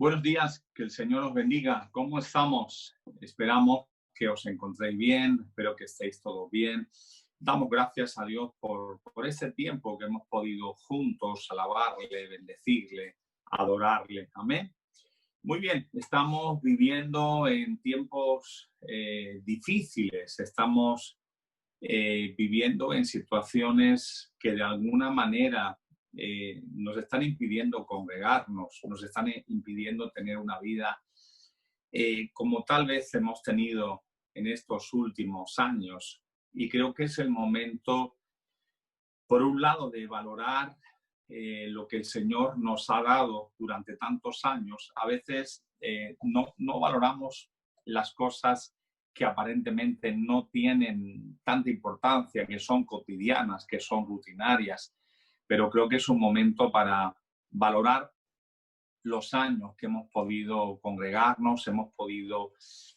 Buenos días, que el Señor os bendiga. ¿Cómo estamos? Esperamos que os encontréis bien, espero que estéis todos bien. Damos gracias a Dios por ese tiempo que hemos podido juntos alabarle, bendecirle, adorarle. Amén. Muy bien, estamos viviendo en tiempos difíciles, estamos viviendo en situaciones que de alguna manera nos están impidiendo congregarnos, nos están impidiendo tener una vida como tal vez hemos tenido en estos últimos años. Y creo que es el momento, por un lado, de valorar lo que el Señor nos ha dado durante tantos años. A veces no valoramos las cosas que aparentemente no tienen tanta importancia, que son cotidianas, que son rutinarias, pero creo que es un momento para valorar los años que hemos podido congregarnos, hemos podido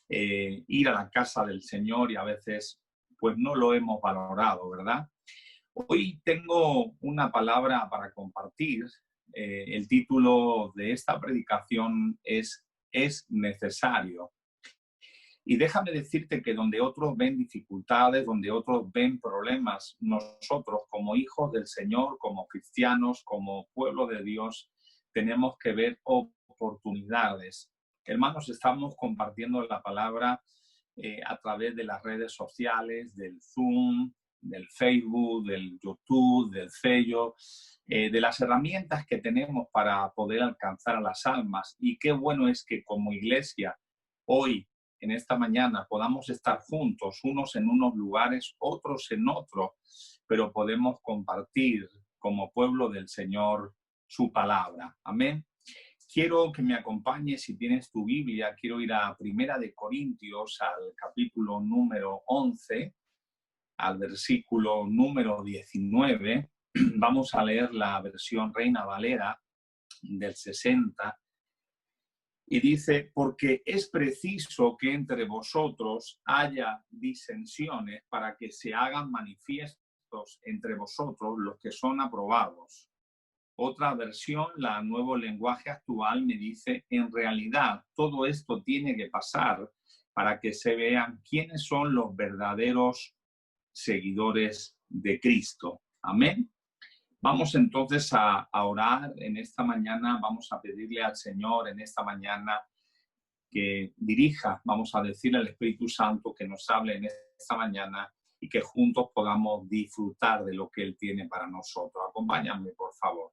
ir a la casa del Señor y a veces pues no lo hemos valorado, ¿verdad? Hoy tengo una palabra para compartir. El título de esta predicación es necesario. Y déjame decirte que donde otros ven dificultades, donde otros ven problemas, nosotros como hijos del Señor, como cristianos, como pueblo de Dios, tenemos que ver oportunidades. Hermanos, estamos compartiendo la palabra a través de las redes sociales, del Zoom, del Facebook, del YouTube, del Fello, de las herramientas que tenemos para poder alcanzar a las almas. Y qué bueno es que como iglesia, hoy, en esta mañana, podamos estar juntos, unos en unos lugares, otros en otros, pero podemos compartir como pueblo del Señor su palabra. Amén. Quiero que me acompañes, si tienes tu Biblia, quiero ir a Primera de Corintios, al capítulo número 11, al versículo número 19. Vamos a leer la versión Reina Valera del 60. Y dice, porque es preciso que entre vosotros haya disensiones para que se hagan manifiestos entre vosotros los que son aprobados. Otra versión, la Nuevo Lenguaje Actual, me dice, en realidad todo esto tiene que pasar para que se vean quiénes son los verdaderos seguidores de Cristo. Amén. Vamos entonces a orar en esta mañana, vamos a pedirle al Señor en esta mañana que dirija, vamos a decirle al Espíritu Santo que nos hable en esta mañana y que juntos podamos disfrutar de lo que Él tiene para nosotros. Acompáñame, por favor.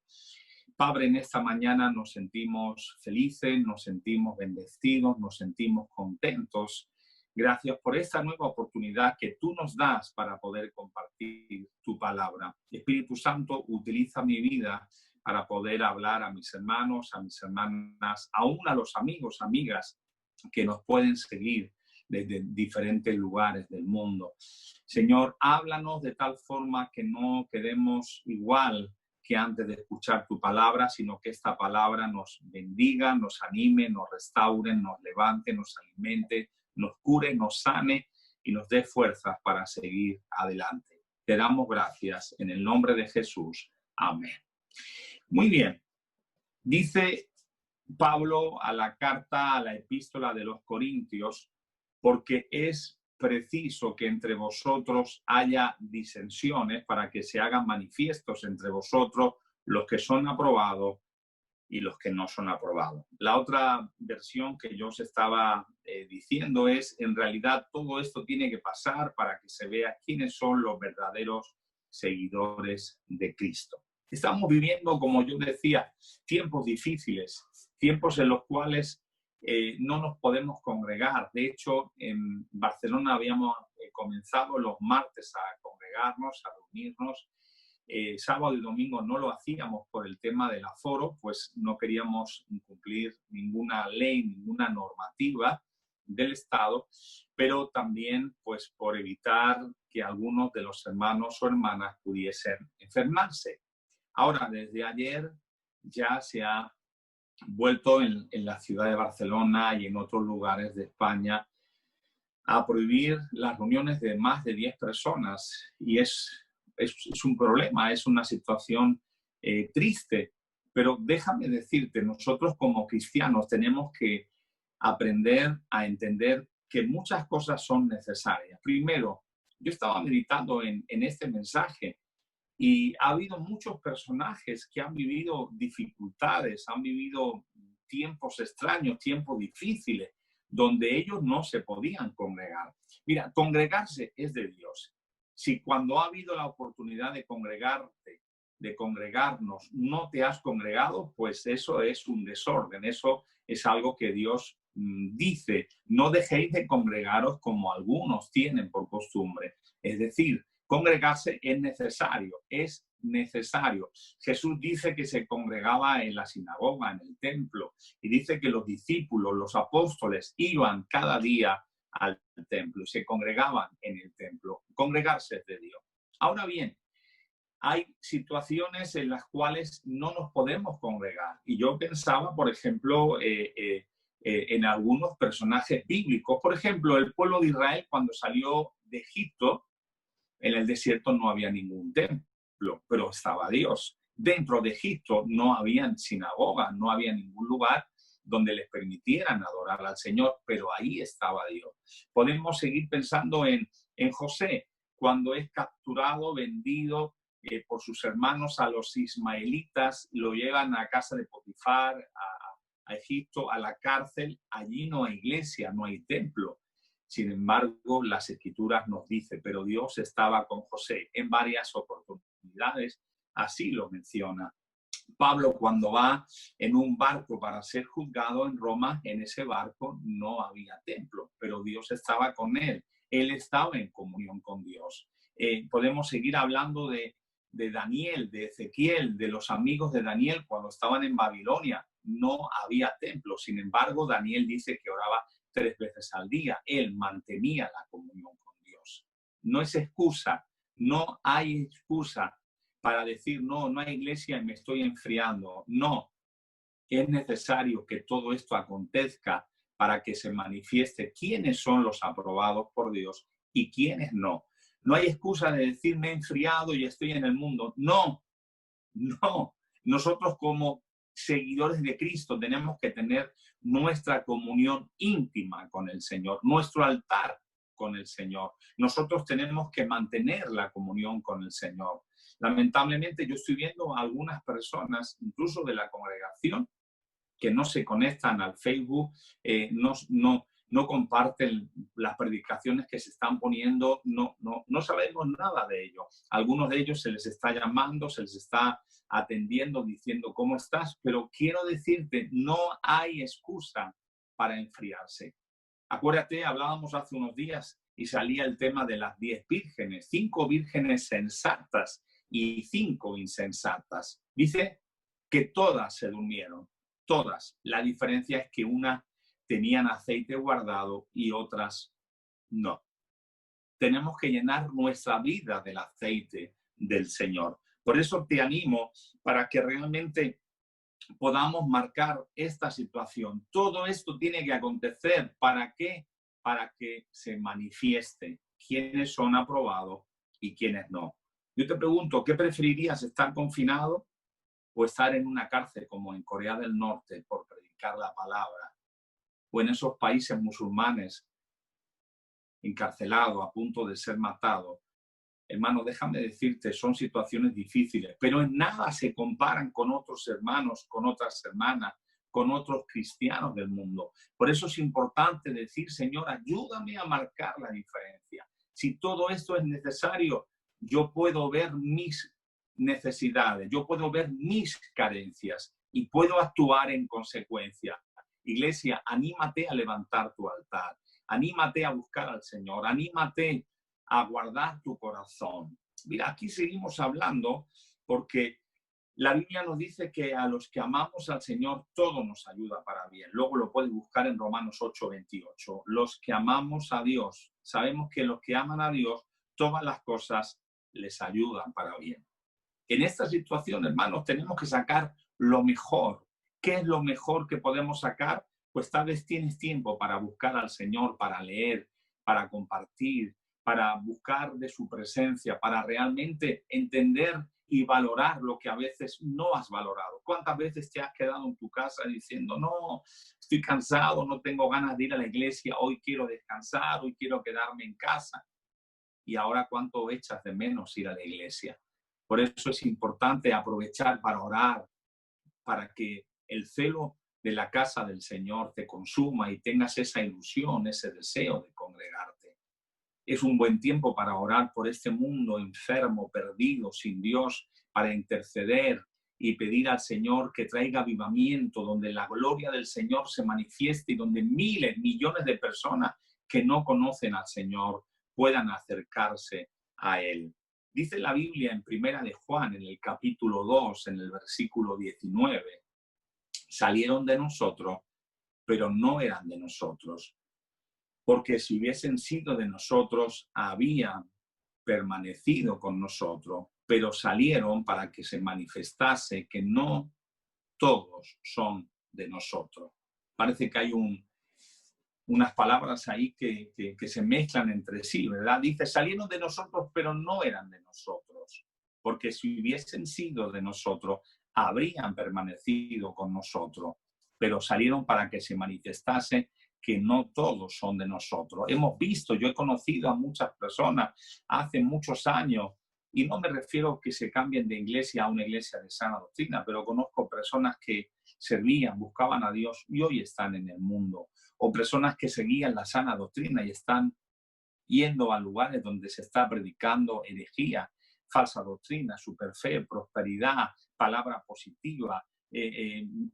Padre, en esta mañana nos sentimos felices, nos sentimos bendecidos, nos sentimos contentos. Gracias por esta nueva oportunidad que tú nos das para poder compartir tu palabra. Espíritu Santo, utiliza mi vida para poder hablar a mis hermanos, a mis hermanas, aún a los amigos, amigas que nos pueden seguir desde diferentes lugares del mundo. Señor, háblanos de tal forma que no quedemos igual que antes de escuchar tu palabra, sino que esta palabra nos bendiga, nos anime, nos restaure, nos levante, nos alimente, nos cure, nos sane y nos dé fuerzas para seguir adelante. Te damos gracias en el nombre de Jesús. Amén. Muy bien. Dice Pablo a la carta, a la epístola de los Corintios, porque es preciso que entre vosotros haya disensiones para que se hagan manifiestos entre vosotros los que son aprobados y los que no son aprobados. La otra versión que yo os estaba diciendo es, en realidad todo esto tiene que pasar para que se vea quiénes son los verdaderos seguidores de Cristo. Estamos viviendo, como yo decía, tiempos difíciles, tiempos en los cuales no nos podemos congregar. De hecho, en Barcelona habíamos comenzado los martes a congregarnos, a reunirnos. Sábado y domingo no lo hacíamos por el tema del aforo, pues no queríamos incumplir ninguna ley, ninguna normativa del Estado, pero también pues por evitar que algunos de los hermanos o hermanas pudiesen enfermarse. Ahora, desde ayer ya se ha vuelto en la ciudad de Barcelona y en otros lugares de España a prohibir las reuniones de más de 10 personas y es un problema, es una situación triste Pero déjame decirte, nosotros como cristianos tenemos que aprender a entender que muchas cosas son necesarias. Primero, yo estaba meditando en este mensaje y ha habido muchos personajes que han vivido dificultades, han vivido tiempos extraños, tiempos difíciles, donde ellos no se podían congregar. Mira, congregarse es de Dios. Si cuando ha habido la oportunidad de congregarte, de congregarnos, no te has congregado, pues eso es un desorden, eso es algo que Dios dice, no dejéis de congregaros como algunos tienen por costumbre. Es decir, congregarse es necesario, es necesario. Jesús dice que se congregaba en la sinagoga, en el templo, y dice que los discípulos, los apóstoles, iban cada día al templo, se congregaban en el templo. Congregarse es de Dios. Ahora bien, hay situaciones en las cuales no nos podemos congregar. Y yo pensaba, por ejemplo, en algunos personajes bíblicos. Por ejemplo, el pueblo de Israel cuando salió de Egipto, en el desierto no había ningún templo, pero estaba Dios. Dentro de Egipto no había sinagogas, no había ningún lugar donde les permitieran adorar al Señor, pero ahí estaba Dios. Podemos seguir pensando en José, cuando es capturado, vendido por sus hermanos a los ismaelitas, lo llevan a casa de Potifar, a Egipto, a la cárcel. Allí no hay iglesia, no hay templo. Sin embargo, las Escrituras nos dicen, pero Dios estaba con José en varias oportunidades, así lo menciona. Pablo, cuando va en un barco para ser juzgado en Roma, en ese barco no había templo, pero Dios estaba con él. Él estaba en comunión con Dios. Podemos seguir hablando de Daniel, de Ezequiel, de los amigos de Daniel cuando estaban en Babilonia. No había templo. Sin embargo, Daniel dice que oraba 3 veces al día. Él mantenía la comunión con Dios. No es excusa, no hay excusa para decir, no, no hay iglesia y me estoy enfriando. No, es necesario que todo esto acontezca para que se manifieste quiénes son los aprobados por Dios y quiénes no. No hay excusa de decir, me he enfriado y estoy en el mundo. No, no. Nosotros como seguidores de Cristo tenemos que tener nuestra comunión íntima con el Señor, nuestro altar con el Señor. Nosotros tenemos que mantener la comunión con el Señor. Lamentablemente yo estoy viendo a algunas personas, incluso de la congregación, que no se conectan al Facebook, no comparten las predicaciones que se están poniendo, no sabemos nada de ello. Algunos de ellos se les está llamando, se les está atendiendo, diciendo cómo estás, pero quiero decirte, no hay excusa para enfriarse. Acuérdate, hablábamos hace unos días y salía el tema de las 10 vírgenes, 5 vírgenes sensatas y 5 insensatas. Dice que todas se durmieron, todas. La diferencia es que unas tenían aceite guardado y otras no. Tenemos que llenar nuestra vida del aceite del Señor. Por eso te animo para que realmente podamos marcar esta situación. Todo esto tiene que acontecer. ¿Para qué? Para que se manifieste quiénes son aprobados y quiénes no. Yo te pregunto, ¿qué preferirías, estar confinado o estar en una cárcel como en Corea del Norte por predicar la palabra? O en esos países musulmanes, encarcelado, a punto de ser matado. Hermano, déjame decirte, son situaciones difíciles, pero en nada se comparan con otros hermanos, con otras hermanas, con otros cristianos del mundo. Por eso es importante decir, Señor, ayúdame a marcar la diferencia. Si todo esto es necesario, yo puedo ver mis necesidades, yo puedo ver mis carencias y puedo actuar en consecuencia. Iglesia, anímate a levantar tu altar, anímate a buscar al Señor, anímate a guardar tu corazón. Mira, aquí seguimos hablando porque la Biblia nos dice que a los que amamos al Señor todo nos ayuda para bien. Luego lo puedes buscar en Romanos 8:28. Los que amamos a Dios, sabemos que los que aman a Dios, todas las cosas les ayudan para bien. En esta situación, hermanos, tenemos que sacar lo mejor. ¿Qué es lo mejor que podemos sacar? Pues tal vez tienes tiempo para buscar al Señor, para leer, para compartir, para buscar de su presencia, para realmente entender y valorar lo que a veces no has valorado. ¿Cuántas veces te has quedado en tu casa diciendo, no, estoy cansado, no tengo ganas de ir a la iglesia, hoy quiero descansar, hoy quiero quedarme en casa? Y ahora, ¿cuánto echas de menos ir a la iglesia? Por eso es importante aprovechar para orar, para que el celo de la casa del Señor te consuma y tengas esa ilusión, ese deseo de congregarte. Es un buen tiempo para orar por este mundo enfermo, perdido, sin Dios, para interceder y pedir al Señor que traiga avivamiento, donde la gloria del Señor se manifieste y donde miles, millones de personas que no conocen al Señor puedan acercarse a Él. Dice la Biblia en Primera de Juan, en el capítulo 2, en el versículo 19, salieron de nosotros, pero no eran de nosotros. Porque si hubiesen sido de nosotros, habían permanecido con nosotros, pero salieron para que se manifestase que no todos son de nosotros. Parece que hay unas palabras ahí que se mezclan entre sí, ¿verdad? Dice, salieron de nosotros, pero no eran de nosotros. Porque si hubiesen sido de nosotros, habrían permanecido con nosotros, pero salieron para que se manifestase que no todos son de nosotros. Hemos visto, yo he conocido a muchas personas hace muchos años, y no me refiero a que se cambien de iglesia a una iglesia de sana doctrina, pero conozco personas que servían, buscaban a Dios y hoy están en el mundo. O personas que seguían la sana doctrina y están yendo a lugares donde se está predicando herejía, falsa doctrina, superfe, prosperidad, palabra positiva,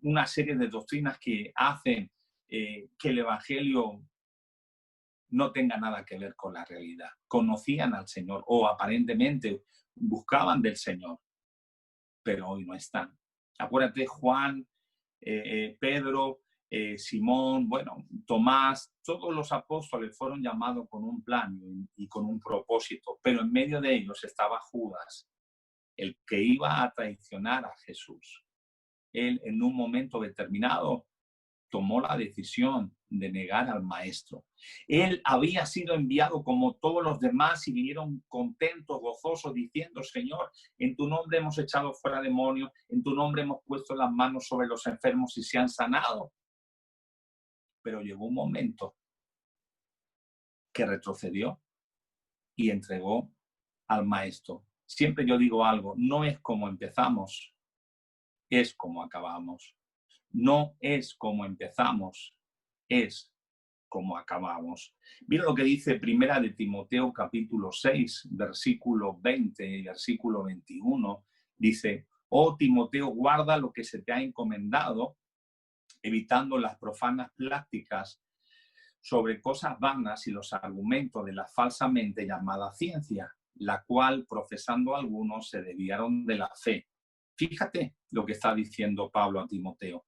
una serie de doctrinas que hacen que el Evangelio no tenga nada que ver con la realidad. Conocían al Señor o aparentemente buscaban del Señor, pero hoy no están. Acuérdate, Juan, Pedro, Simón, bueno, Tomás, todos los apóstoles fueron llamados con un plan y con un propósito, pero en medio de ellos estaba Judas, el que iba a traicionar a Jesús. Él en un momento determinado tomó la decisión de negar al maestro. Él había sido enviado como todos los demás y vinieron contentos, gozosos, diciendo, Señor, en tu nombre hemos echado fuera demonios, en tu nombre hemos puesto las manos sobre los enfermos y se han sanado. Pero llegó un momento que retrocedió y entregó al maestro. Siempre yo digo algo, no es como empezamos, es como acabamos. No es como empezamos, es como acabamos. Mira lo que dice Primera de Timoteo capítulo 6, versículo 20 y versículo 21. Dice, oh Timoteo, guarda lo que se te ha encomendado, evitando las profanas pláticas sobre cosas vanas y los argumentos de la falsamente llamada ciencia, la cual, profesando algunos, se desviaron de la fe. Fíjate lo que está diciendo Pablo a Timoteo.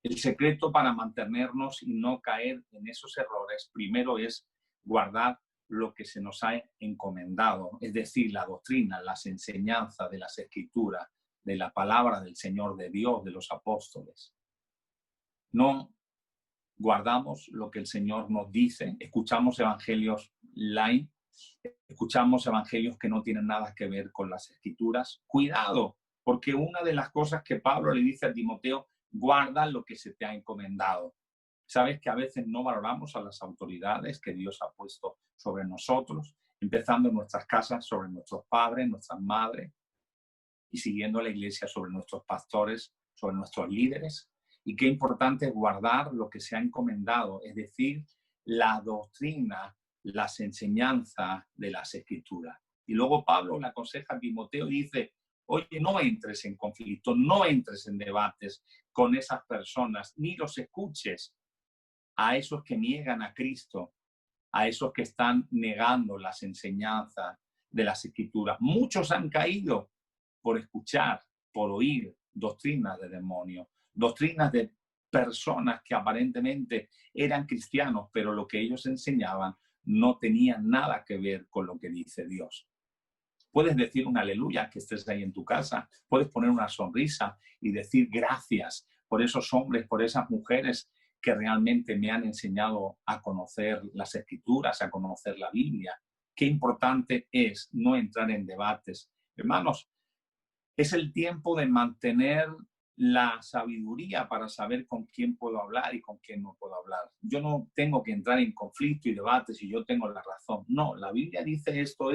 El secreto para mantenernos y no caer en esos errores, primero es guardar lo que se nos ha encomendado, es decir, la doctrina, las enseñanzas de las Escrituras, de la palabra del Señor, de Dios, de los apóstoles. No guardamos lo que el Señor nos dice, escuchamos evangelios light, escuchamos evangelios que no tienen nada que ver con las Escrituras. Cuidado, porque una de las cosas que Pablo le dice a Timoteo, guarda lo que se te ha encomendado. Sabes que a veces no valoramos a las autoridades que Dios ha puesto sobre nosotros, empezando en nuestras casas, sobre nuestros padres, nuestras madres, y siguiendo a la iglesia sobre nuestros pastores, sobre nuestros líderes. Y qué importante es guardar lo que se ha encomendado, es decir, la doctrina, las enseñanzas de las Escrituras. Y luego Pablo le aconseja a Timoteo y dice, oye, no entres en conflicto, no entres en debates con esas personas, ni los escuches a esos que niegan a Cristo, a esos que están negando las enseñanzas de las Escrituras. Muchos han caído por escuchar, por oír doctrinas de demonios, doctrinas de personas que aparentemente eran cristianos, pero lo que ellos enseñaban no tenía nada que ver con lo que dice Dios. Puedes decir un aleluya que estés ahí en tu casa, puedes poner una sonrisa y decir gracias por esos hombres, por esas mujeres que realmente me han enseñado a conocer las Escrituras, a conocer la Biblia. Qué importante es no entrar en debates. Hermanos, Es el tiempo de mantener la sabiduría para saber con quién puedo hablar y con quién no puedo hablar. Yo no tengo que entrar en conflicto y debate si yo tengo la razón. No, la Biblia dice esto,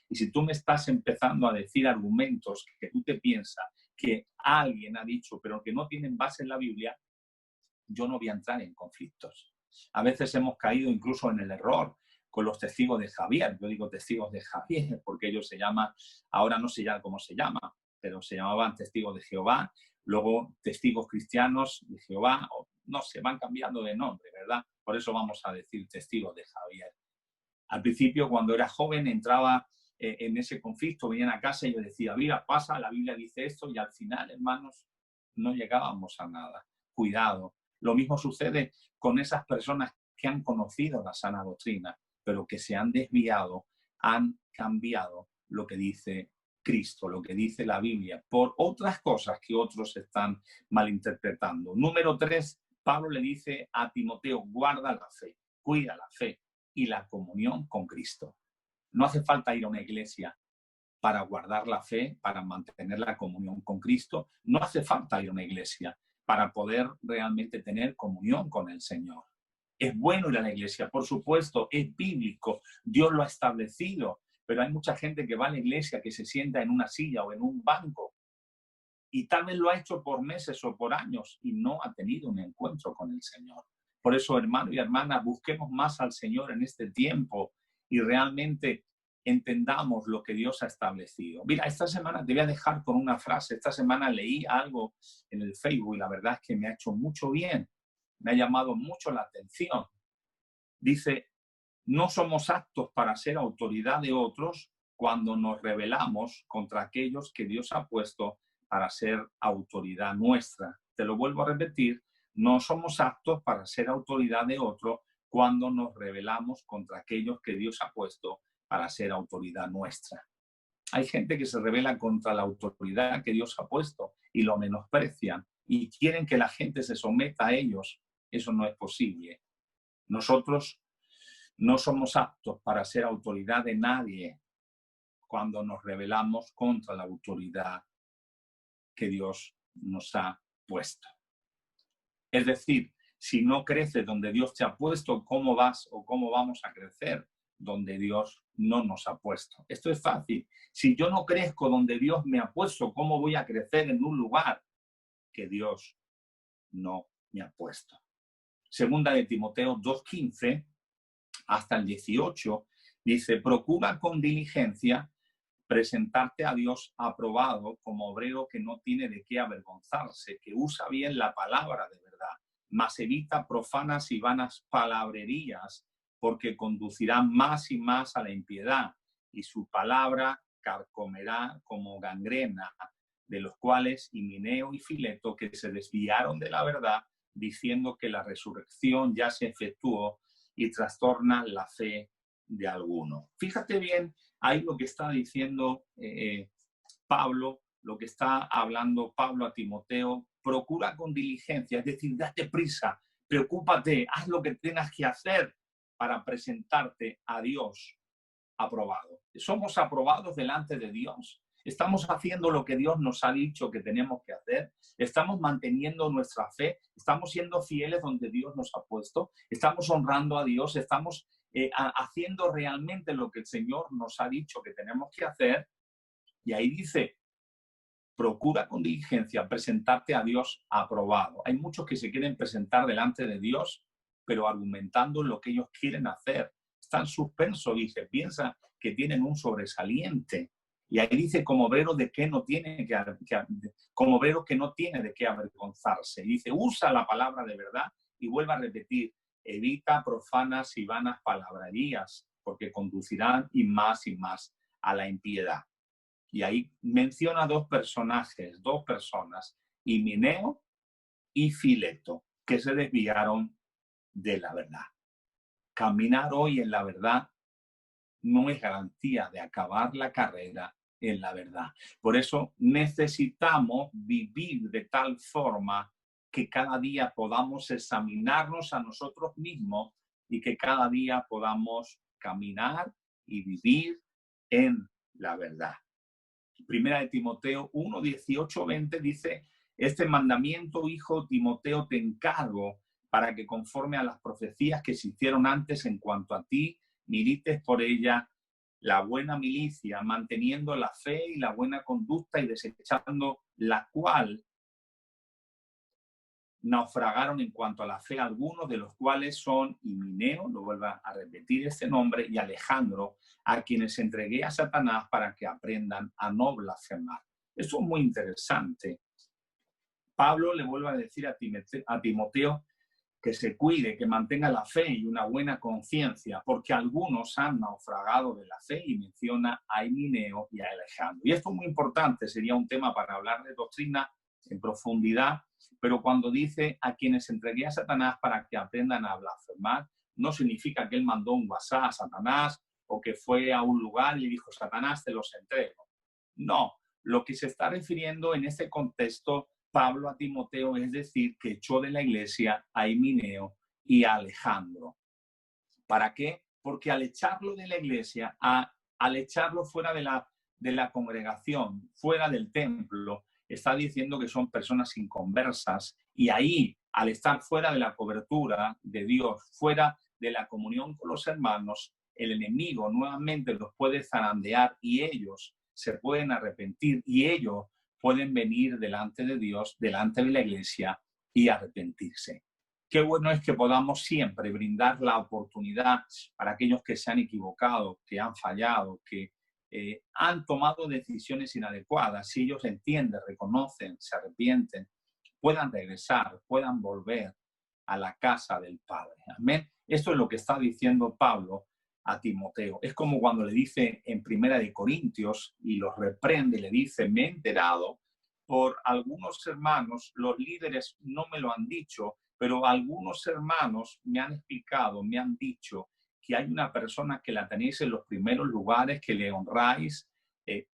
y si tú me estás empezando a decir argumentos que tú te piensas que alguien ha dicho, pero que no tienen base en la Biblia, yo no voy a entrar en conflictos. A veces hemos caído incluso en el error con los testigos de Javier. Yo digo testigos de Javier porque ellos se llaman, ahora no sé ya cómo se llama, pero se llamaban testigos de Jehová, luego testigos cristianos de Jehová, o no sé, van cambiando de nombre, ¿verdad? Por eso vamos a decir testigos de Javier. Al principio, cuando era joven, entraba en ese conflicto, venían a casa y yo decía, mira, pasa, la Biblia dice esto, y al final, hermanos, no llegábamos a nada. Cuidado. Lo mismo sucede con esas personas que han conocido la sana doctrina, pero que se han desviado, han cambiado lo que dice Cristo, lo que dice la Biblia, por otras cosas que otros están malinterpretando. Número 3, Pablo le dice a Timoteo, guarda la fe, cuida la fe y la comunión con Cristo. No hace falta ir a una iglesia para guardar la fe, para mantener la comunión con Cristo. No hace falta ir a una iglesia para poder realmente tener comunión con el Señor. Es bueno ir a la iglesia, por supuesto, es bíblico, Dios lo ha establecido, pero hay mucha gente que va a la iglesia, que se sienta en una silla o en un banco y tal vez lo ha hecho por meses o por años y no ha tenido un encuentro con el Señor. Por eso, hermano y hermana, busquemos más al Señor en este tiempo y realmente entendamos lo que Dios ha establecido. Mira, esta semana te voy a dejar con una frase. Esta semana leí algo en el Facebook y la verdad es que me ha hecho mucho bien. Me ha llamado mucho la atención. Dice, no somos aptos para ser autoridad de otros cuando nos rebelamos contra aquellos que Dios ha puesto para ser autoridad nuestra. Te lo vuelvo a repetir, no somos aptos para ser autoridad de otro cuando nos rebelamos contra aquellos que Dios ha puesto para ser autoridad nuestra. Hay gente que se rebela contra la autoridad que Dios ha puesto y lo menosprecian y quieren que la gente se someta a ellos. Eso no es posible. Nosotros no somos aptos para ser autoridad de nadie cuando nos rebelamos contra la autoridad que Dios nos ha puesto. Es decir, si no creces donde Dios te ha puesto, ¿cómo vas o cómo vamos a crecer donde Dios no nos ha puesto? Esto es fácil. Si yo no crezco donde Dios me ha puesto, ¿cómo voy a crecer en un lugar que Dios no me ha puesto? Segunda de Timoteo 2:15 hasta el 18, dice, procura con diligencia presentarte a Dios aprobado como obrero que no tiene de qué avergonzarse, que usa bien la palabra de verdad, mas evita profanas y vanas palabrerías, porque conducirán más y más a la impiedad, y su palabra carcomerá como gangrena, de los cuales Himeneo y Fileto, que se desviaron de la verdad, diciendo que la resurrección ya se efectuó, y trastorna la fe de alguno. Fíjate bien ahí lo que está diciendo Pablo, lo que está hablando Pablo a Timoteo. Procura con diligencia, es decir, date prisa, preocúpate, haz lo que tengas que hacer para presentarte a Dios aprobado. Somos aprobados delante de Dios. Estamos haciendo lo que Dios nos ha dicho que tenemos que hacer. Estamos manteniendo nuestra fe. Estamos siendo fieles donde Dios nos ha puesto. Estamos honrando a Dios. Estamos haciendo realmente lo que el Señor nos ha dicho que tenemos que hacer. Y ahí dice, procura con diligencia presentarte a Dios aprobado. Hay muchos que se quieren presentar delante de Dios, pero argumentando lo que ellos quieren hacer. Están suspensos y se piensa que tienen un sobresaliente. Y ahí dice, como obrero de que no tiene como obrero que no tiene de qué avergonzarse. Y dice, usa la palabra de verdad y vuelve a repetir, evita profanas y vanas palabrerías, porque conducirán y más a la impiedad. Y ahí menciona dos personajes, dos personas, Himeneo y Fileto, que se desviaron de la verdad. Caminar hoy en la verdad no es garantía de acabar la carrera en la verdad. Por eso necesitamos vivir de tal forma que cada día podamos examinarnos a nosotros mismos y que cada día podamos caminar y vivir en la verdad. Primera de Timoteo 1, 18, 20 dice: este mandamiento, hijo Timoteo, te encargo para que conforme a las profecías que se hicieron antes en cuanto a ti, milites por ella la buena milicia, manteniendo la fe y la buena conducta y desechando la cual naufragaron en cuanto a la fe algunos, de los cuales son Himeneo, lo vuelvo a repetir este nombre, y Alejandro, a quienes entregué a Satanás para que aprendan a no blasfemar. Eso es muy interesante. Pablo le vuelve a decir a Timoteo que se cuide, que mantenga la fe y una buena conciencia, porque algunos han naufragado de la fe, y menciona a Himeneo y a Alejandro. Y esto es muy importante, sería un tema para hablar de doctrina en profundidad, pero cuando dice a quienes entregué a Satanás para que aprendan a blasfemar, no significa que él mandó un WhatsApp a Satanás o que fue a un lugar y le dijo: Satanás, te los entrego. No, lo que se está refiriendo en este contexto Pablo a Timoteo es decir que echó de la iglesia a Himeneo y a Alejandro. ¿Para qué? Porque al echarlo de la iglesia, al echarlo fuera de la congregación, fuera del templo, está diciendo que son personas inconversas, y ahí, al estar fuera de la cobertura de Dios, fuera de la comunión con los hermanos, el enemigo nuevamente los puede zarandear y ellos se pueden arrepentir y ellos pueden venir delante de Dios, delante de la iglesia y arrepentirse. Qué bueno es que podamos siempre brindar la oportunidad para aquellos que se han equivocado, que han fallado, que han tomado decisiones inadecuadas. Si ellos entienden, reconocen, se arrepienten, puedan regresar, puedan volver a la casa del Padre. Amén. Esto es lo que está diciendo Pablo a Timoteo. Es como cuando le dice en Primera de Corintios y los reprende, le dice: me he enterado por algunos hermanos, los líderes no me lo han dicho, pero algunos hermanos me han explicado, me han dicho que hay una persona que la tenéis en los primeros lugares, que le honráis.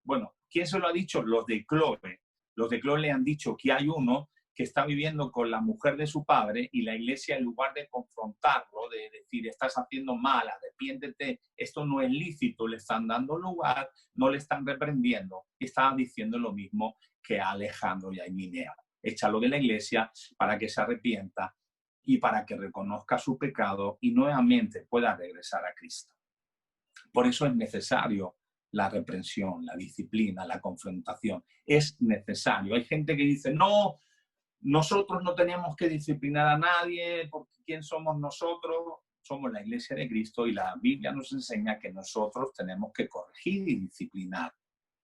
Bueno, ¿quién se lo ha dicho? Los de Clove. Los de Clove le han dicho que hay uno que está viviendo con la mujer de su padre, y la iglesia, en lugar de confrontarlo, de decir: estás haciendo mal, arrepiéntete, esto no es lícito, le están dando lugar, no le están reprendiendo. Está diciendo lo mismo que a Alejandro y a Himeneo: échalo de la iglesia para que se arrepienta y para que reconozca su pecado y nuevamente pueda regresar a Cristo. Por eso es necesario la reprensión, la disciplina, la confrontación. Es necesario. Hay gente que dice: no, nosotros no tenemos que disciplinar a nadie, porque ¿quién somos nosotros? Somos la iglesia de Cristo, y la Biblia nos enseña que nosotros tenemos que corregir y disciplinar.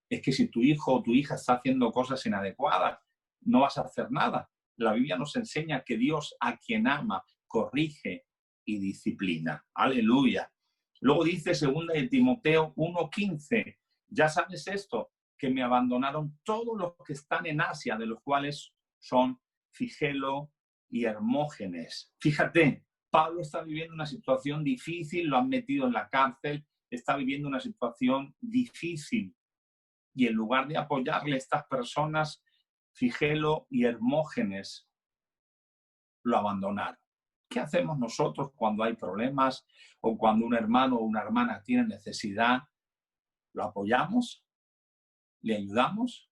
Es que si tu hijo o tu hija está haciendo cosas inadecuadas, no vas a hacer nada. La Biblia nos enseña que Dios, a quien ama, corrige y disciplina. Aleluya. Luego dice 2 de Timoteo 1:15, ya sabes esto, que me abandonaron todos los que están en Asia, de los cuales son Figelo y Hermógenes. Fíjate, Pablo está viviendo una situación difícil, lo han metido en la cárcel, está viviendo una situación difícil. Y en lugar de apoyarle a estas personas, Figelo y Hermógenes lo abandonaron. ¿Qué hacemos nosotros cuando hay problemas o cuando un hermano o una hermana tiene necesidad? ¿Lo apoyamos? ¿Le ayudamos?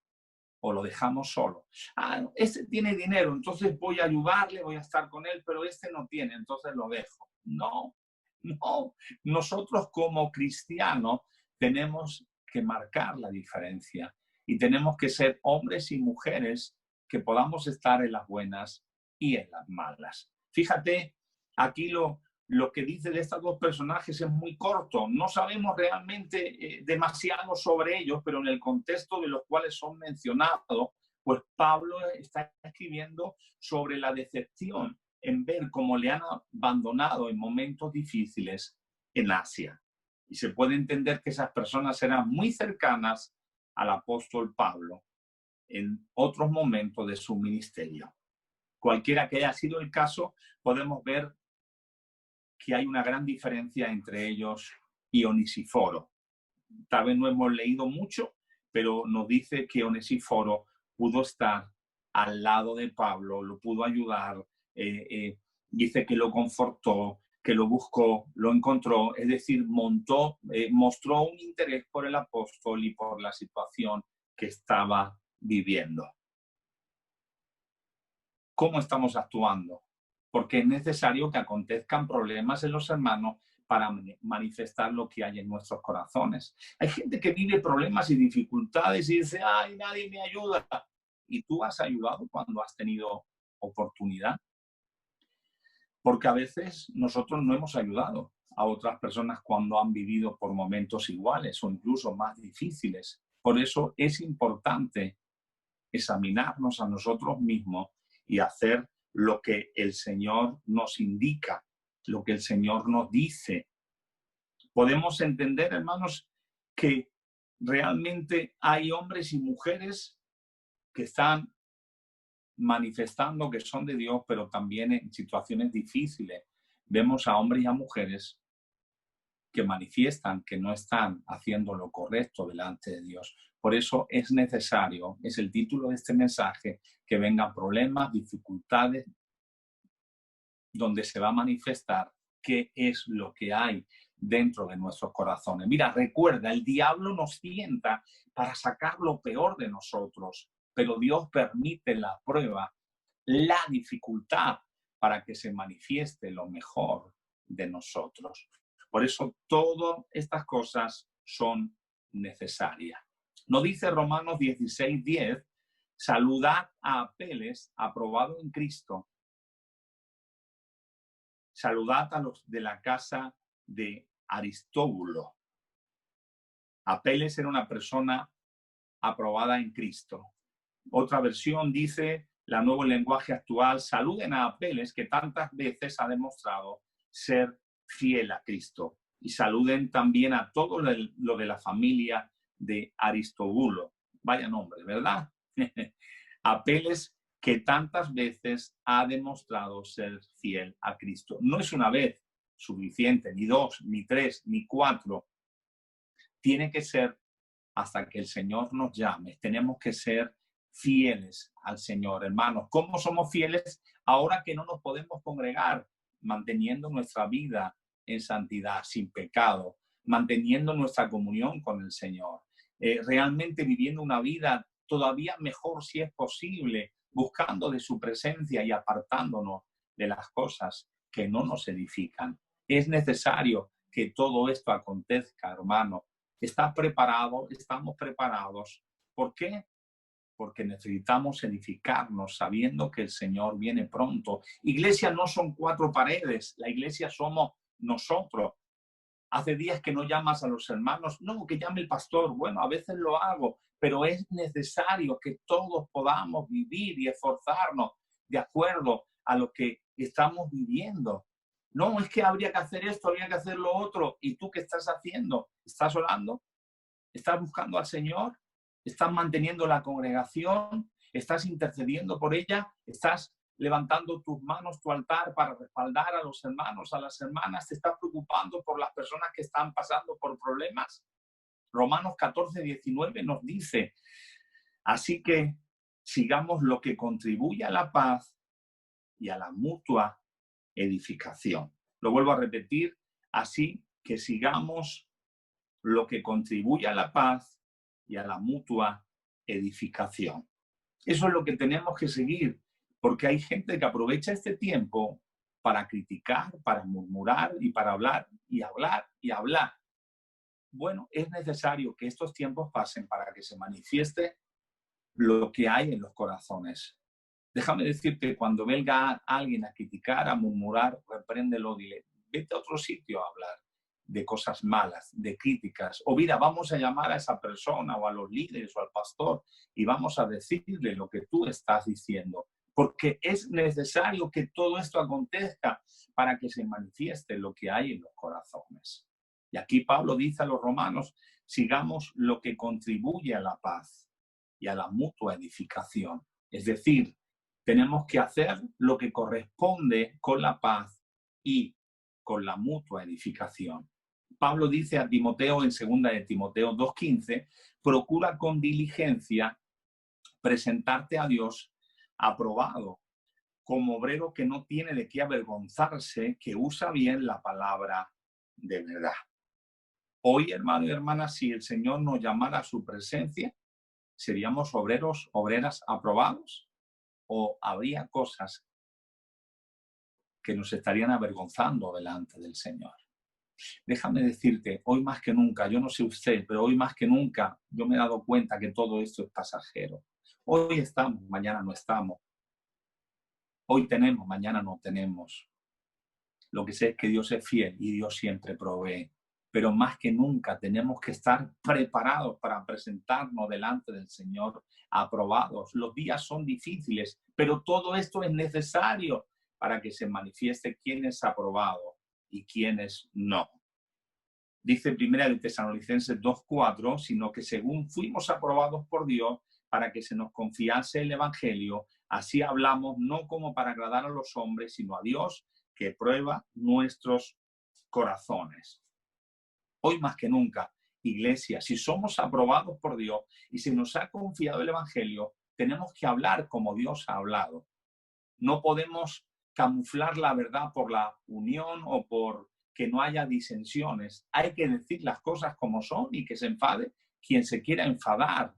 ¿O lo dejamos solo? Ah, este tiene dinero, entonces voy a ayudarle, voy a estar con él, pero este no tiene, entonces lo dejo. No, no. Nosotros como cristianos tenemos que marcar la diferencia y tenemos que ser hombres y mujeres que podamos estar en las buenas y en las malas. Fíjate, aquí lo que dice de estos dos personajes es muy corto. No sabemos realmente demasiado sobre ellos, pero en el contexto de los cuales son mencionados, pues Pablo está escribiendo sobre la decepción en ver cómo le han abandonado en momentos difíciles en Asia. Y se puede entender que esas personas eran muy cercanas al apóstol Pablo en otros momentos de su ministerio. Cualquiera que haya sido el caso, podemos ver que hay una gran diferencia entre ellos y Onesíforo. Tal vez no hemos leído mucho, pero nos dice que Onesíforo pudo estar al lado de Pablo, lo pudo ayudar, dice que lo confortó, que lo buscó, lo encontró, es decir, mostró un interés por el apóstol y por la situación que estaba viviendo. ¿Cómo estamos actuando? Porque es necesario que acontezcan problemas en los hermanos para manifestar lo que hay en nuestros corazones. Hay gente que vive problemas y dificultades y dice, ay, nadie me ayuda. ¿Y tú has ayudado cuando has tenido oportunidad? Porque a veces nosotros no hemos ayudado a otras personas cuando han vivido por momentos iguales o incluso más difíciles. Por eso es importante examinarnos a nosotros mismos y hacer lo que el Señor nos indica, lo que el Señor nos dice. Podemos entender, hermanos, que realmente hay hombres y mujeres que están manifestando que son de Dios, pero también en situaciones difíciles. Vemos a hombres y a mujeres que manifiestan que no están haciendo lo correcto delante de Dios. Por eso es necesario, es el título de este mensaje, que vengan problemas, dificultades, donde se va a manifestar qué es lo que hay dentro de nuestros corazones. Mira, recuerda, el diablo nos tienta para sacar lo peor de nosotros, pero Dios permite la prueba, la dificultad, para que se manifieste lo mejor de nosotros. Por eso todas estas cosas son necesarias. Nos dice Romanos 16:10, saludad a Apeles, aprobado en Cristo. Saludad a los de la casa de Aristóbulo. Apeles era una persona aprobada en Cristo. Otra versión dice, la nuevo lenguaje actual, saluden a Apeles, que tantas veces ha demostrado ser fiel a Cristo. Y saluden también a todo lo de la familia de Aristóbulo. Vaya nombre, ¿verdad? Apeles, que tantas veces ha demostrado ser fiel a Cristo. No es una vez suficiente, ni dos, ni tres, ni cuatro. Tiene que ser hasta que el Señor nos llame. Tenemos que ser fieles al Señor, hermanos. ¿Cómo somos fieles ahora que no nos podemos congregar? Manteniendo nuestra vida en santidad, sin pecado, manteniendo nuestra comunión con el Señor, realmente viviendo una vida todavía mejor si es posible, buscando de su presencia y apartándonos de las cosas que no nos edifican. Es necesario que todo esto acontezca, hermano. ¿Está preparado? ¿Estamos preparados? ¿Por qué? Porque necesitamos edificarnos sabiendo que el Señor viene pronto. Iglesia no son cuatro paredes, la iglesia somos nosotros. Hace días que no llamas a los hermanos, no, que llame el pastor. Bueno, a veces lo hago, pero es necesario que todos podamos vivir y esforzarnos de acuerdo a lo que estamos viviendo. No, es que habría que hacer esto, habría que hacer lo otro. ¿Y tú qué estás haciendo? ¿Estás orando? ¿Estás buscando al Señor? ¿Estás manteniendo la congregación? ¿Estás intercediendo por ella? ¿Estás levantando tus manos, tu altar para respaldar a los hermanos, a las hermanas? ¿Te estás preocupando por las personas que están pasando por problemas? Romanos 14:19 nos dice, así que sigamos lo que contribuye a la paz y a la mutua edificación. Lo vuelvo a repetir, así que sigamos lo que contribuye a la paz y a la mutua edificación. Eso es lo que tenemos que seguir, porque hay gente que aprovecha este tiempo para criticar, para murmurar y para hablar y hablar y hablar. Bueno, es necesario que estos tiempos pasen para que se manifieste lo que hay en los corazones. Déjame decirte, cuando venga alguien a criticar, a murmurar, repréndelo, dile, vete a otro sitio a hablar de cosas malas, de críticas. O mira, vamos a llamar a esa persona o a los líderes o al pastor y vamos a decirle lo que tú estás diciendo. Porque es necesario que todo esto acontezca para que se manifieste lo que hay en los corazones. Y aquí Pablo dice a los romanos, sigamos lo que contribuye a la paz y a la mutua edificación. Es decir, tenemos que hacer lo que corresponde con la paz y con la mutua edificación. Pablo dice a Timoteo en 2 de Timoteo 2:15, procura con diligencia presentarte a Dios aprobado, como obrero que no tiene de qué avergonzarse, que usa bien la palabra de verdad. Hoy, hermano y hermana, si el Señor nos llamara a su presencia, ¿Seríamos obreros, obreras aprobados? ¿O habría cosas que nos estarían avergonzando delante del Señor? Déjame decirte, hoy más que nunca, yo no sé usted, pero hoy más que nunca yo me he dado cuenta que todo esto es pasajero. Hoy estamos, mañana no estamos. Hoy tenemos, mañana no tenemos. Lo que sé es que Dios es fiel y Dios siempre provee. Pero más que nunca tenemos que estar preparados para presentarnos delante del Señor aprobados. Los días son difíciles, pero todo esto es necesario para que se manifieste quién es aprobado y quién es no. Dice Primera de Tesalonicenses 2:4, sino que según fuimos aprobados por Dios para que se nos confiase el Evangelio, así hablamos no como para agradar a los hombres, sino a Dios, que prueba nuestros corazones. Hoy más que nunca, iglesia, si somos aprobados por Dios y se nos ha confiado el Evangelio, tenemos que hablar como Dios ha hablado. No podemos camuflar la verdad por la unión o por que no haya disensiones. Hay que decir las cosas como son y que se enfade quien se quiera enfadar.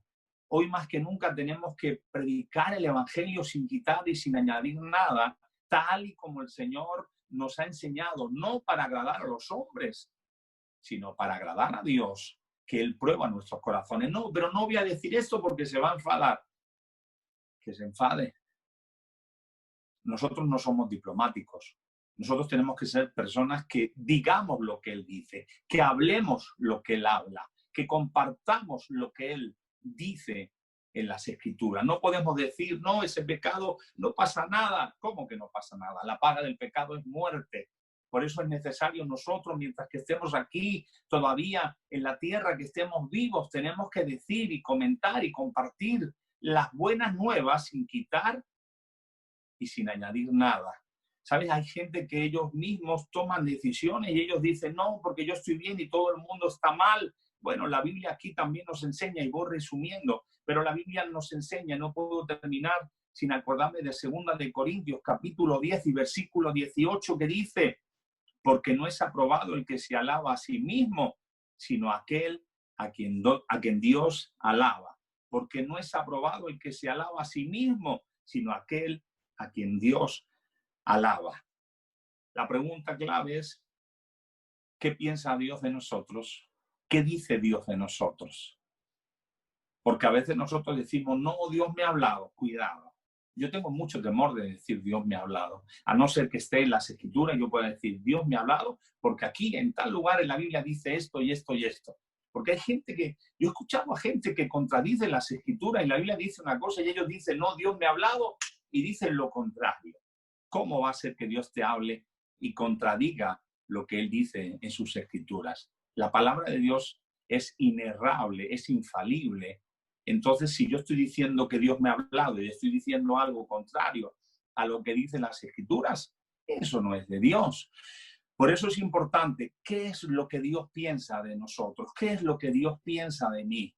Hoy más que nunca tenemos que predicar el Evangelio sin quitar y sin añadir nada, tal y como el Señor nos ha enseñado, no para agradar a los hombres, sino para agradar a Dios, que Él prueba nuestros corazones. No, pero no voy a decir esto porque se va a enfadar. Que se enfade. Nosotros no somos diplomáticos. Nosotros tenemos que ser personas que digamos lo que Él dice, que hablemos lo que Él habla, que compartamos lo que Él dice en las Escrituras. No podemos decir, no, ese pecado no pasa nada. ¿Cómo que no pasa nada? La paga del pecado es muerte. Por eso es necesario nosotros, mientras que estemos aquí, todavía en la tierra, que estemos vivos, tenemos que decir y comentar y compartir las buenas nuevas sin quitar y sin añadir nada. ¿Sabes? Hay gente que ellos mismos toman decisiones y ellos dicen, no, porque yo estoy bien y todo el mundo está mal. Bueno, la Biblia aquí también nos enseña, y voy resumiendo, pero la Biblia nos enseña, no puedo terminar sin acordarme de 2 de Corintios, capítulo 10 y versículo 18, que dice, porque no es aprobado el que se alaba a sí mismo, sino aquel a quien Dios alaba. Porque no es aprobado el que se alaba a sí mismo, sino aquel a quien Dios alaba. La pregunta clave es, ¿qué piensa Dios de nosotros? ¿Qué dice Dios de nosotros? Porque a veces nosotros decimos, no, Dios me ha hablado. Cuidado. Yo tengo mucho temor de decir Dios me ha hablado. A no ser que esté en las Escrituras, yo pueda decir Dios me ha hablado, porque aquí en tal lugar en la Biblia dice esto y esto y esto. Porque hay gente que, yo he escuchado a gente que contradice las Escrituras y la Biblia dice una cosa y ellos dicen, no, Dios me ha hablado, y dicen lo contrario. ¿Cómo va a ser que Dios te hable y contradiga lo que Él dice en sus Escrituras? La palabra de Dios es inerrable, es infalible. Entonces, si yo estoy diciendo que Dios me ha hablado y estoy diciendo algo contrario a lo que dicen las Escrituras, eso no es de Dios. Por eso es importante, ¿qué es lo que Dios piensa de nosotros? ¿Qué es lo que Dios piensa de mí?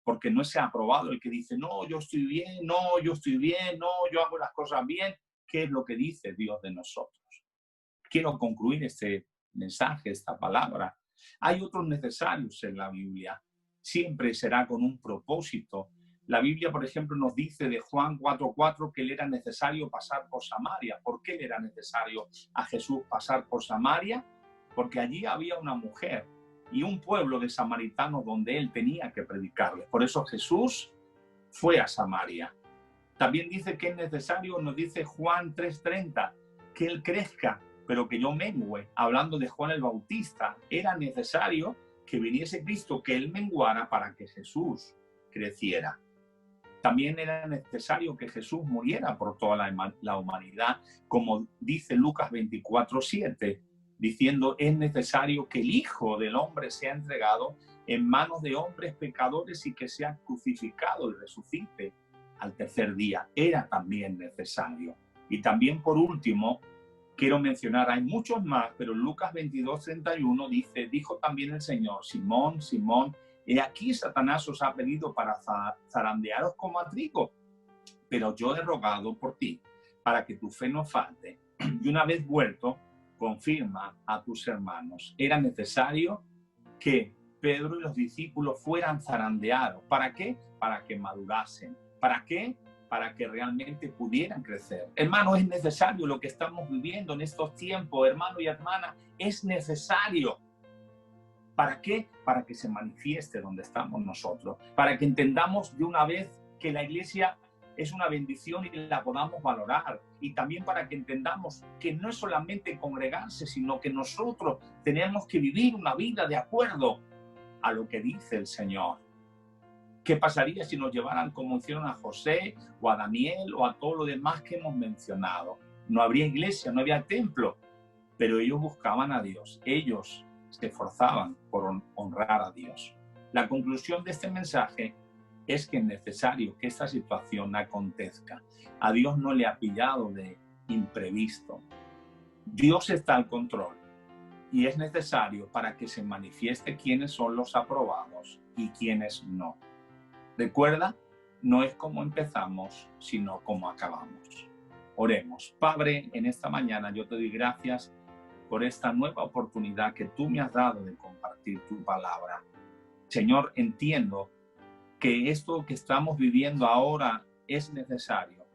Porque no se ha aprobado el que dice, no, yo estoy bien, no, yo estoy bien, no, yo hago las cosas bien. ¿Qué es lo que dice Dios de nosotros? Quiero concluir este mensaje, esta palabra. Hay otros necesarios en la Biblia. Siempre será con un propósito. La Biblia, por ejemplo, nos dice de Juan 4:4 que le era necesario pasar por Samaria. ¿Por qué le era necesario a Jesús pasar por Samaria? Porque allí había una mujer y un pueblo de samaritanos donde él tenía que predicarles. Por eso Jesús fue a Samaria. También dice que es necesario, nos dice Juan 3:30, que él crezca, pero que yo mengüe. Hablando de Juan el Bautista, era necesario que viniese Cristo, que él menguara para que Jesús creciera. También era necesario que Jesús muriera por toda la humanidad, como dice Lucas 24:7, diciendo, es necesario que el Hijo del Hombre sea entregado en manos de hombres pecadores y que sea crucificado y resucite al tercer día. Era también necesario. Y también, por último, quiero mencionar, hay muchos más, pero Lucas 22:31 dice, dijo también el Señor, Simón, Simón, he aquí Satanás os ha pedido para zarandearos como a trigo, pero yo he rogado por ti, para que tu fe no falte. Y una vez vuelto, confirma a tus hermanos. Era necesario que Pedro y los discípulos fueran zarandeados. ¿Para qué? Para que madurasen. ¿Para qué? Para que realmente pudieran crecer. Hermano, es necesario lo que estamos viviendo en estos tiempos, hermano y hermana, es necesario. ¿Para qué? Para que se manifieste donde estamos nosotros, para que entendamos de una vez que la iglesia es una bendición y la podamos valorar, y también para que entendamos que no es solamente congregarse, sino que nosotros tenemos que vivir una vida de acuerdo a lo que dice el Señor. ¿Qué pasaría si nos llevaran como hicieron a José o a Daniel o a todo lo demás que hemos mencionado? No habría iglesia, no había templo, pero ellos buscaban a Dios, ellos se esforzaban por honrar a Dios. La conclusión de este mensaje es que es necesario que esta situación acontezca. A Dios no le ha pillado de imprevisto. Dios está al control y es necesario para que se manifieste quiénes son los aprobados y quiénes no. Recuerda, no es como empezamos, sino como acabamos. Oremos. Padre, en esta mañana yo te doy gracias por esta nueva oportunidad que tú me has dado de compartir tu palabra. Señor, entiendo que esto que estamos viviendo ahora es necesario.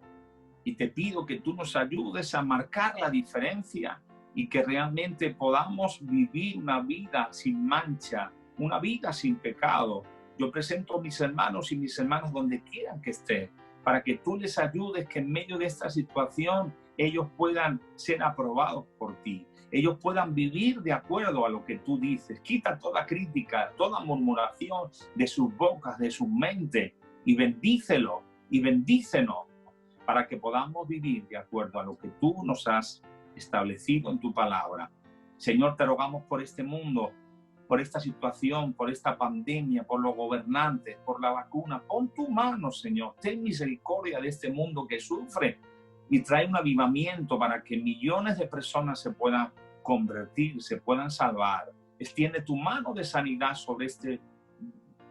Y te pido que tú nos ayudes a marcar la diferencia y que realmente podamos vivir una vida sin mancha, una vida sin pecado. Yo presento a mis hermanos y mis hermanas donde quieran que estén, para que tú les ayudes que en medio de esta situación ellos puedan ser aprobados por ti. Ellos puedan vivir de acuerdo a lo que tú dices. Quita toda crítica, toda murmuración de sus bocas, de sus mentes, y bendícelo y bendícenos para que podamos vivir de acuerdo a lo que tú nos has establecido en tu palabra. Señor, te rogamos por este mundo, por esta situación, por esta pandemia, por los gobernantes, por la vacuna. Pon tu mano, Señor. Ten misericordia de este mundo que sufre y trae un avivamiento para que millones de personas se puedan convertir, se puedan salvar. Extiende tu mano de sanidad sobre este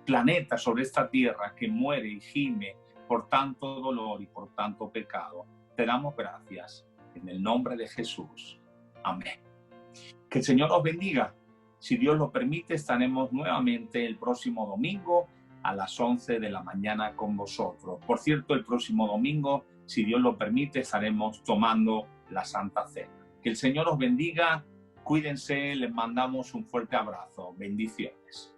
planeta, sobre esta tierra que muere y gime por tanto dolor y por tanto pecado. Te damos gracias en el nombre de Jesús. Amén. Que el Señor os bendiga. Si Dios lo permite, estaremos nuevamente el próximo domingo a las 11 de la mañana con vosotros. Por cierto, el próximo domingo, si Dios lo permite, estaremos tomando la Santa Cena. Que el Señor os bendiga, cuídense, les mandamos un fuerte abrazo. Bendiciones.